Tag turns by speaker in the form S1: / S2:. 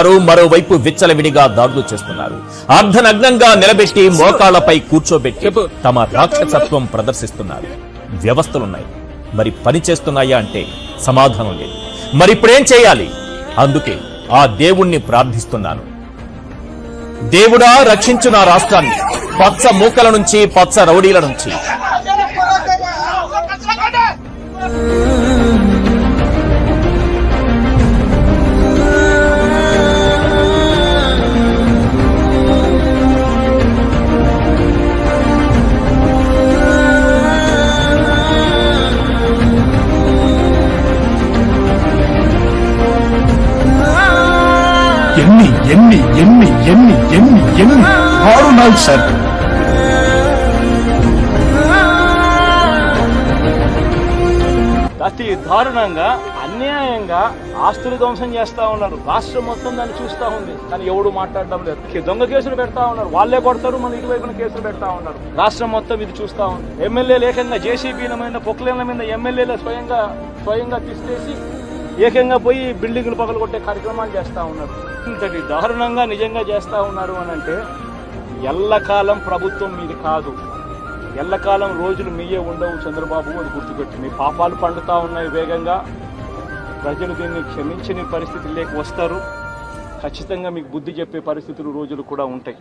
S1: చేస్తున్నారు, మరోవైపు విచ్చలవిడిగా దాడులు చేస్తున్నారు. అర్ధనగ్నంగా నిలబెట్టి మోకాళ్లపై కూర్చోబెట్టి తమ రాక్షసత్వం ప్రదర్శిస్తున్నారు. వ్యవస్థలున్నాయి, మరి పని చేస్తున్నాయా అంటే సమాధానం లేదు. మరిప్పుడేం చేయాలి? అందుకే ఆ దేవుణ్ణి ప్రార్థిస్తున్నాను. దేవుడా, రక్షించు నా రాష్ట్రాన్ని పచ్చ మూకల నుంచి, పచ్చ రౌడీల నుంచి.
S2: ఎన్ని దారుణాలు సార్.
S3: అతి దారుణంగా అన్యాయంగా ఆస్తులు ధ్వంసం చేస్తా ఉన్నారు. రాష్ట్రం మొత్తం దాన్ని చూస్తా ఉంది, కానీ ఎవడు మాట్లాడడం లేదు. దొంగ కేసులు పెడతా ఉన్నారు, వాళ్ళే కొడతారు, మన ఇటువైపున కేసులు పెడతా ఉన్నారు. రాష్ట్రం మొత్తం ఇది చూస్తా ఉంది. ఎమ్మెల్యేలు ఏకంగా జేసీబీల మీద, పొక్లేన్ల మీద ఎమ్మెల్యేలు స్వయంగా తీసేసి ఏకంగా పోయి బిల్డింగ్లు పగలగొట్టే కార్యక్రమాలు చేస్తూ ఉన్నారు. ఇంతటి దారుణంగా నిజంగా చేస్తూ ఉన్నారు అని అంటే ఎల్లకాలం ప్రభుత్వం మీది కాదు, ఎల్లకాలం రోజులు మీయే ఉండవు చంద్రబాబు. అది గుర్తుపెట్టి, మీ పాపాలు పండుతూ ఉన్నాయి వేగంగా. ప్రజలు దీన్ని క్షమించని పరిస్థితుల్లోకి వస్తారు. ఖచ్చితంగా మీకు బుద్ధి చెప్పే పరిస్థితులు, రోజులు కూడా ఉంటాయి.